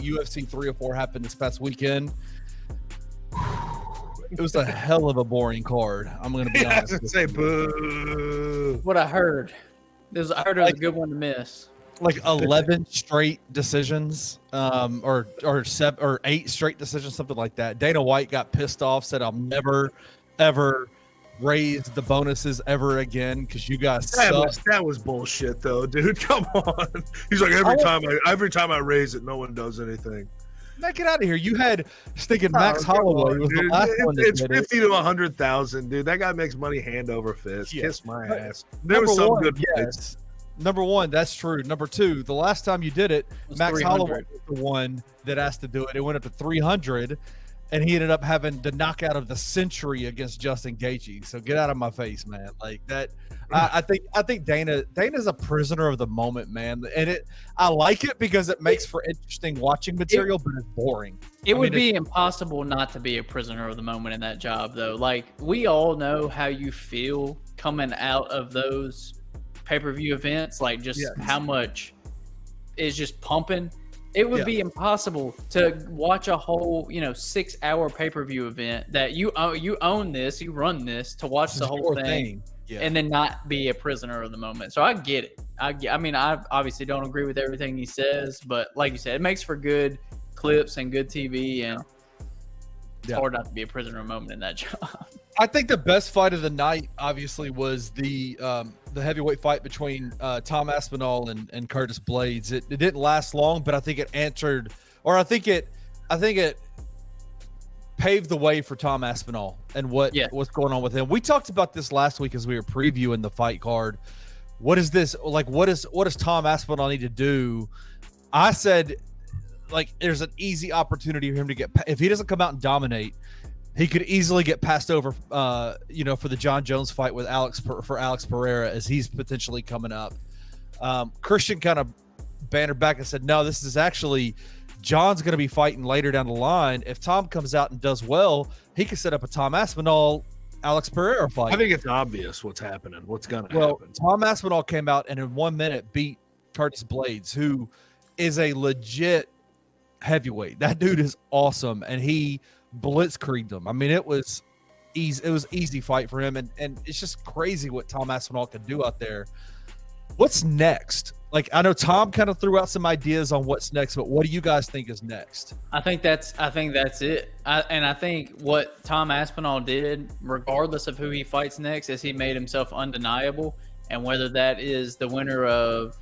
UFC 304 happened this past weekend. It was a hell of a boring card. I'm going to be honest. I say boo. What I heard. I heard it was a good one to miss. Like 11 straight decisions, or 8 straight decisions, something like that. Dana White got pissed off, said, "I'll never, ever raise the bonuses ever again because you guys suck." That was bullshit, though, dude. Come on. He's like, every time I raise it, no one does anything. Man, get out of here. You had stinking Max Holloway was the last one. It's 50 to 100,000, dude. That guy makes money hand over fist. Yeah. Kiss my ass. There was some good fights. Number one, that's true. Number two, the last time you did it, Max 300. Holloway was the one that asked to do it. It went up to 300, and he ended up having the knockout of the century against Justin Gaethje. So get out of my face, man. Like that. I think Dana's a prisoner of the moment, man. And I like it because it makes for interesting watching material, but it's boring. It would be impossible not to be a prisoner of the moment in that job, though. Like, we all know how you feel coming out of those pay-per-view events, like just how much is just pumping. It would be impossible to watch a whole 6-hour pay-per-view event that you own this, you run this, to watch the whole thing. Yeah. And then not be a prisoner of the moment. So I get it. I mean, I obviously don't agree with everything he says, but like you said, it makes for good clips and good TV, and it's hard not to be a prisoner of the moment in that job. I think the best fight of the night, obviously, was the heavyweight fight between Tom Aspinall and Curtis Blaydes. It didn't last long, but I think it answered, or I think it paved the way for Tom Aspinall and what's going on with him. We talked about this last week as we were previewing the fight card. What is this? Like, what does Tom Aspinall need to do? I said, like, there's an easy opportunity for him to get, if he doesn't come out and dominate, he could easily get passed over, for the Jon Jones fight with Alex Pereira, as he's potentially coming up. Christian kind of bantered back and said, no, this is actually, John's going to be fighting later down the line. If Tom comes out and does well, he could set up a Tom Aspinall, Alex Pereira fight. I think it's obvious what's happening, what's going to happen. Tom Aspinall came out and in 1 minute beat Curtis Blaydes, who is a legit heavyweight. That dude is awesome, and he blitzkrieged him. I mean, it was easy. It was easy fight for him, and it's just crazy what Tom Aspinall can do out there. What's next? Like, I know Tom kind of threw out some ideas on what's next, but what do you guys think is next? I think that's it. I think what Tom Aspinall did, regardless of who he fights next, is he made himself undeniable. And whether that is the winner of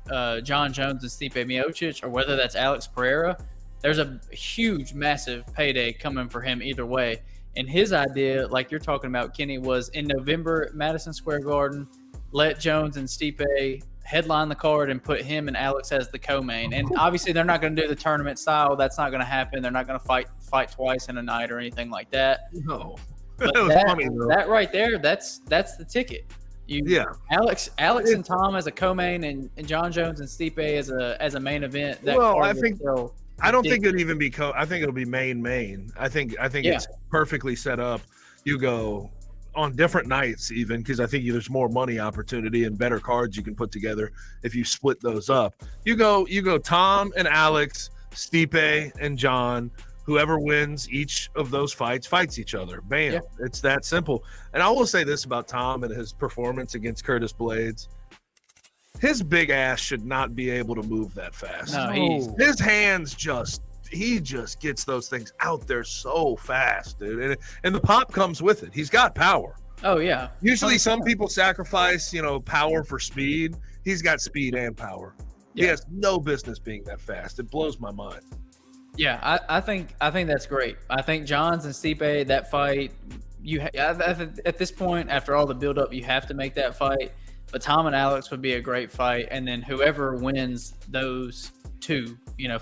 Jon Jones and Stipe Miocic, or whether that's Alex Pereira, there's a huge, massive payday coming for him either way. And his idea, like you're talking about, Kenny, was in November at Madison Square Garden, let Jones and Stipe headline the card and put him and Alex as the co-main. And obviously they're not going to do the tournament style. That's not going to happen. They're not going to fight twice in a night or anything like that. No. But that right there, that's the ticket. Alex and Tom as a co-main, and Jon Jones and Stipe as a main event. I don't think it'll even be I think it'll be main. I think it's perfectly set up. You go on different nights even, because I think there's more money opportunity and better cards you can put together if you split those up. You go Tom and Alex, Stipe and Jon. Whoever wins each of those fights each other. Bam. Yeah. It's that simple. And I will say this about Tom and his performance against Curtis Blaydes. His big ass should not be able to move that fast. No, his hands he just gets those things out there so fast, dude. And the pop comes with it. He's got power. Oh, yeah. Usually some people sacrifice, power for speed. He's got speed and power. Yeah. He has no business being that fast. It blows my mind. Yeah, I think that's great. I think John's and Stipe, that fight, at this point, after all the buildup, you have to make that fight. But Tom and Alex would be a great fight. And then whoever wins those two,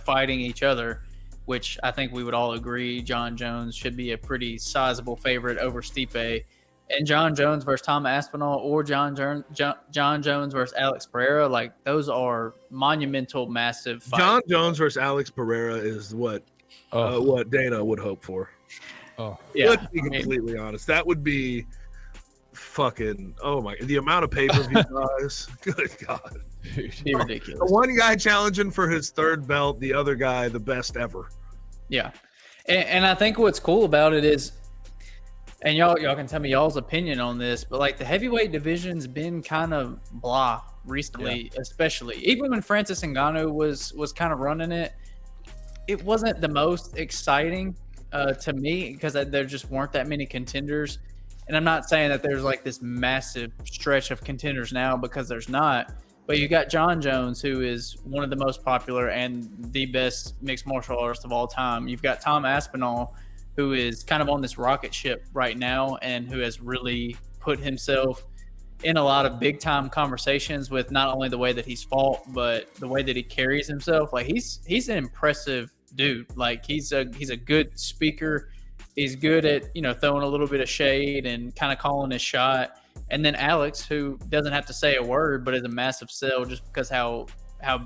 fighting each other, which I think we would all agree Jon Jones should be a pretty sizable favorite over Stipe. And Jon Jones versus Tom Aspinall, or Jon Jones versus Alex Pereira, like, those are monumental, massive fights. Jon Jones versus Alex Pereira is what Dana would hope for. Oh, yeah. Let's be completely honest. That would be fucking, the amount of pay-per-view guys. Good God. Be ridiculous. The one guy challenging for his third belt, the other guy the best ever. Yeah, and I think what's cool about it is, and y'all can tell me y'all's opinion on this, but like the heavyweight division's been kind of blah recently, especially even when Francis Ngannou was kind of running it. It wasn't the most exciting to me because there just weren't that many contenders. And I'm not saying that there's like this massive stretch of contenders now, because there's not. But you got Jon Jones, who is one of the most popular and the best mixed martial artist of all time. You've got Tom Aspinall, who is kind of on this rocket ship right now and who has really put himself in a lot of big time conversations with not only the way that he's fought, but the way that he carries himself. Like he's an impressive dude. Like he's a good speaker. He's good at, throwing a little bit of shade and kind of calling his shot. And then Alex, who doesn't have to say a word, but is a massive sell just because how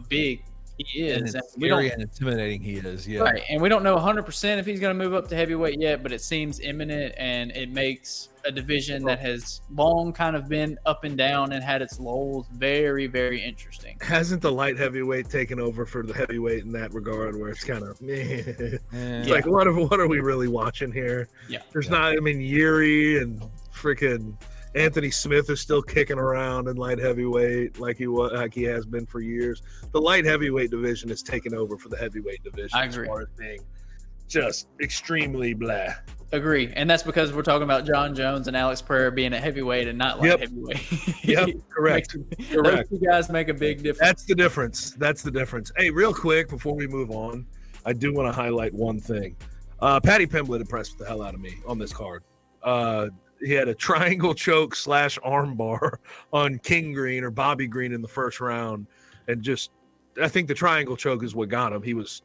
big he is. And scary and intimidating he is. Yeah. Right. And we don't know 100% if he's going to move up to heavyweight yet, but it seems imminent, and it makes a division that has long kind of been up and down and had its lulls very, very interesting. Hasn't the light heavyweight taken over for the heavyweight in that regard, where it's kind of like what are we really watching here? Yeah. There's not. I mean, Yuri and freaking Anthony Smith is still kicking around in light heavyweight like he has been for years. The light heavyweight division is taking over for the heavyweight division. I agree. As far as being just extremely blah. Agree. And that's because we're talking about Jon Jones and Alex Pereira being a heavyweight and not light heavyweight. Yep. Correct. Those two guys make a big difference. That's the difference. Hey, real quick before we move on, I do want to highlight one thing. Paddy Pimblett impressed the hell out of me on this card. He had a triangle choke / arm bar on King Green or Bobby Green in the first round. And I think the triangle choke is what got him. He was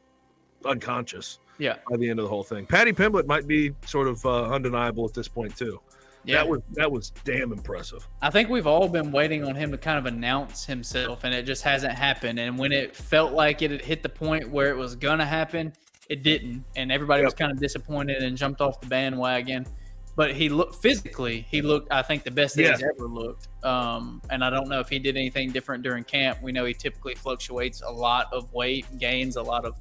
unconscious by the end of the whole thing. Paddy Pimblett might be sort of undeniable at this point too. Yeah, that was damn impressive. I think we've all been waiting on him to kind of announce himself, and it just hasn't happened. And when it felt like it had hit the point where it was going to happen, it didn't. And everybody was kind of disappointed and jumped off the bandwagon. But he looked, I think, the best that he's ever looked. And I don't know if he did anything different during camp. We know he typically fluctuates a lot of weight, gains a lot of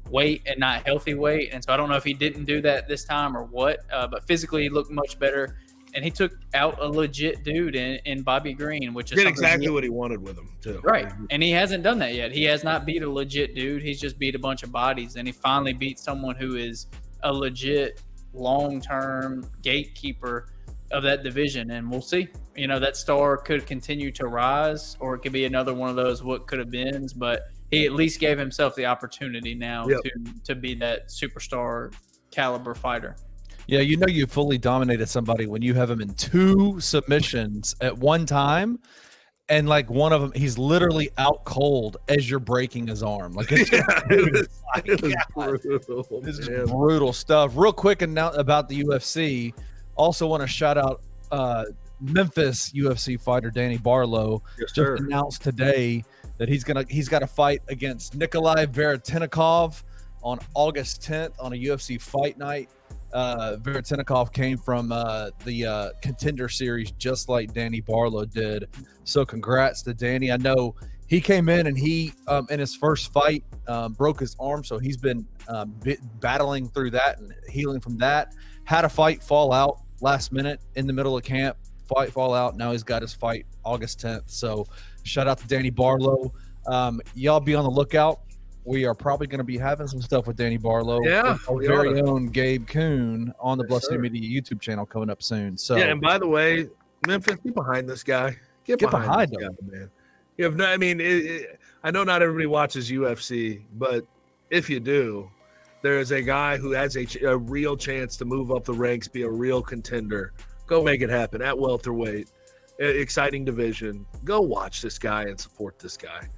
weight and not healthy weight. And so I don't know if he didn't do that this time or what. But physically, he looked much better. And he took out a legit dude in Bobby Green, which is did exactly what he wanted with him, too. Right. And he hasn't done that yet. He has not beat a legit dude. He's just beat a bunch of bodies. And he finally beat someone who is a legit long-term gatekeeper of that division, and we'll see. That star could continue to rise, or it could be another one of those what could have been, but he at least gave himself the opportunity now to be that superstar caliber fighter. Yeah, you fully dominated somebody when you have him in 2 submissions at one time. And like one of them, he's literally out cold as you're breaking his arm. Like it's brutal stuff. Real quick about the UFC. Also want to shout out Memphis UFC fighter Danny Barlow. Yes, sir. Just announced today that he's got a fight against Nikolai Veretennikov on August 10th on a UFC fight night. Veretennikov came from the Contender Series just like Danny Barlow did. So congrats to Danny. I know he came in and he in his first fight broke his arm, so he's been battling through that and healing from that. Had a fight fall out last minute in the middle of camp. Fight fall out. Now he's got his fight August 10th. So shout out to Danny Barlow. Y'all be on the lookout. We are probably going to be having some stuff with Danny Barlow. Yeah. Our very own Gabe Kuhn on the Bluff City Media YouTube channel coming up soon. So and by the way, Memphis, get behind this guy. Get behind him, man. You have I know not everybody watches UFC, but if you do, there is a guy who has a real chance to move up the ranks, be a real contender. Go make it happen at welterweight. Exciting division. Go watch this guy and support this guy.